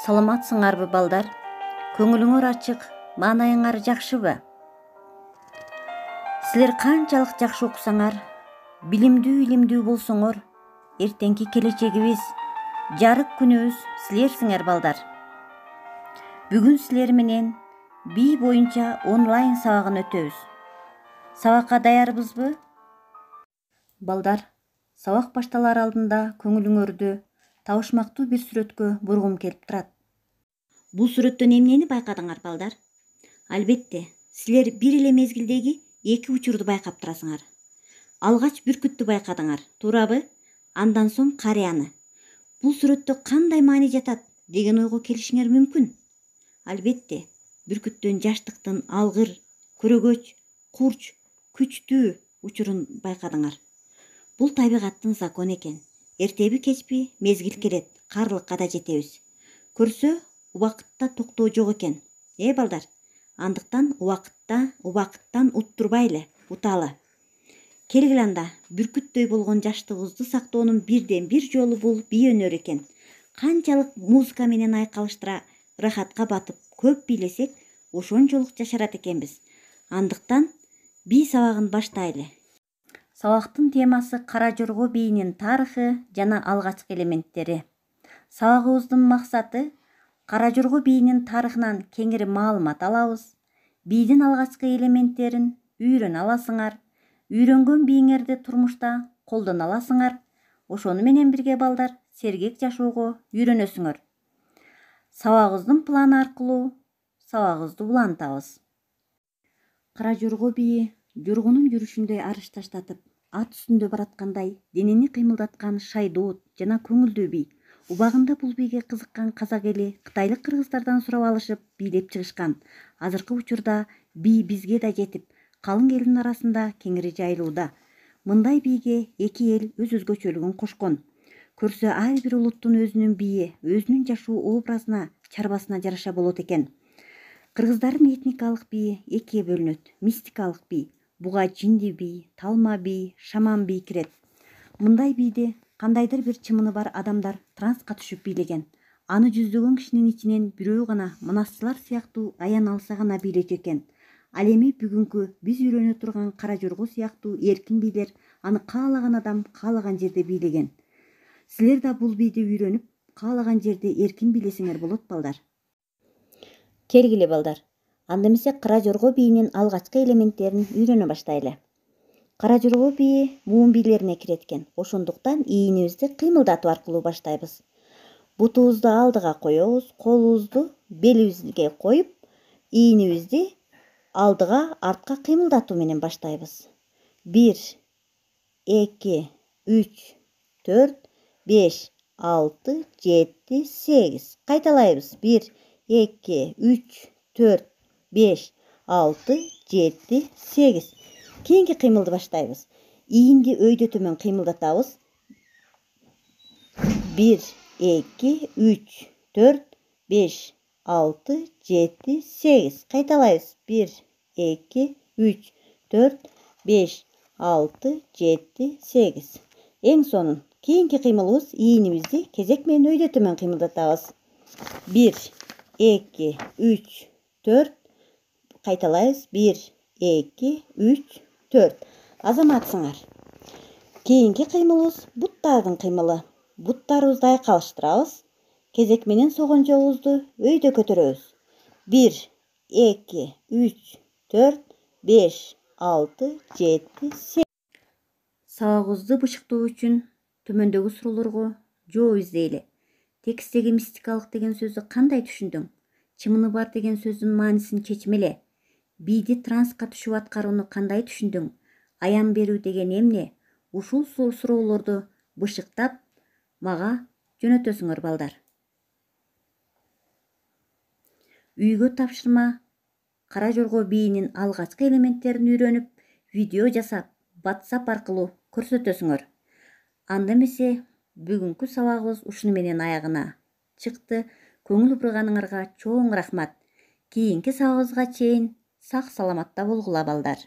Саламатсыңарбы балдар? Көңүлүңөр ачык, маанайыңар жакшыбы? Силер канчалык жакшы окусаңар, илимдүү болсоңор, эртеңки келечегибиз, жарык күнүбүз силерсиңер балдар. Бүгүн силер менен бий боюнча онлайн сабагын өтөбүз. Сабакка даярбызбы? Балдар, сабак башталар алдында көңүлүңөрдү табышмактуу бир сүрөткө бургум келип турат. Бул сүрөттөн эмнени байкадыңар балдар? Албетте, силер бир эле мезгилдеги эки учурду байкап турасыңар. Алгач бүркүттү байкадыңар, туурабы? Андан соң карыяны. Бул сүрөттө кандай маани жатат деген ойго келишиңер мүмкүн. Албетте, бүркүттөн жаштыктын алгыр, көрөгөч, курч, күчтүү учурун байкадыңар. Бул табигаттын закону экен. Эртеби кечпи мезгил келет, карлыкка да жетебиз. Көрсө, убакытта токтоо жок экен. Балдар, андыктан убакыттан уттурбайлы, уталы. Келгиле анда, бүркүттөй болгон жаштыгыбызды сактоонун бирден бир жолу бул бий өнөрү экен. Канчалык музыка менен айкалыштыра рахатка батып, көп бийлесек, ошончолук жашарат экенбиз. Андыктан бий сабагын баштайлы. Сабактын темасы кара жорго бийинин тарыхы жана алгачкы элементтери. Сабагыбыздын максаты кара жорго бийинин тарыхынан кеңири маалымат алабыз. Бийдин алгачкы элементтерин үйрөнө аласыңар. Үйрөнгөн бийиңерди турмушта колдоно аласыңар. Ошону менен бирге балдар сергек жашоого үйрөнөсүңөр. Сабагыбыздын планы аркылуу сабагыбызды улантабыз. Кара жорго бийи жоргонун жүрүшүндөй арыш таштатып, ат үстүндө бараткандай денени кыймылдаткан шайдоот жана көңүлдүү бий. Убагында бул бийге кызыккан казак эли кытайлык кыргыздардан сурап алышып бийлеп чыгышкан. Азыркы учурда бий бизге да жетип, калың элдин арасында кеңири жайылууда. Мындай бийге эки эл өз өзгөчөлүгүн кошкон. Көрсө, ар бир улуттун өзүнүн бийи, өзүнүн жашоо образына, чарбасына жараша болот экен. Кыргыздардын этникалык бийи экиге бөлүнөт. Мистикалык бий, буга жинди бий, талма бий, шаман бий кирет. Мындай бийди кандайдыр бир чымыны бар адамдар транска түшүп бийлеген. Аны жүздөгөн кишинин ичинен бирөө гана манасчылар сыяктуу аян алса гана бийлечү экен. Ал эми бүгүнкү биз үйрөнө турган кара жорго сыяктуу эркин бийлер аны каалаган адам каалаган жерде бийлеген. Силер да бул бийди үйрөнүп, каалаган жерде эркин бийлесеңер болот балдар. Келгиле балдар, анда эмесе кара жорго бийинин алгачкы элементтерин үйрөнө баштайлы. Кара жорго бийи муун бийлерине кирет экен. Ошондуктан ийинибизди кыймылдатуу аркылуу баштайбыз. Бутубузду алдыга коебуз, колубузду белибизге коюп, ийинибизди алдыга, артка кыймылдатуу менен баштайбыз. 1, 2, 3, 4, 5, 6, 7, 8. Кайталайбыз. 1, 2, 3, 4, 5, 6, 7, 8. Кийинки кыймылды баштайбыз. Ийинди өйдө төмөн кыймылдатабыз. 1, 2, 3, 4, 5, 6, 7, 8. Кайталайбыз. 1, 2, 3, 4, 5, 6, 7, 8. Эң сонун кийинки кыймылыбыз ийинибизди кезек менен өйдө төмөн кыймылдатабыз. 1, 2, 3, 4. Кайталайбыз. 1, 2, 3, 4. Азаматсыңар. Кийинки кыймылыбыз буттардын кыймылы. Буттарыбызды айкалыштырабыз. Кезек менен согонжобубузду өйдө көтөрөбүз. 1, 2, 3, 4, 5, 6, 7, 8. Сабагыбызды бышыктоо үчүн төмөндөгү суроолорго жооп издейли. Текстеги мистикалык деген сөздү кандай түшүндүң? Чымыны бар деген сөздүн маанисин чечмеле. Бийди транска түшүп аткарууну кандай түшүндүң? Аян берүү деген эмне? Ушул суроолорду бышыктап мага жөнөтөсүңөр балдар. Үйгө тапшырма кара жорго бийинин алгачкы элементтерин үйрөнүп, видео жасап, WhatsApp аркылуу көрсөтөсүңөр. Анда эмесе бүгүнкү сабагыбыз ушуну менен аягына чыкты. Көңүл бурганыңарга чоң рахмат. Кийинки сабагыбызга чейин сак саламатта болгула балдар.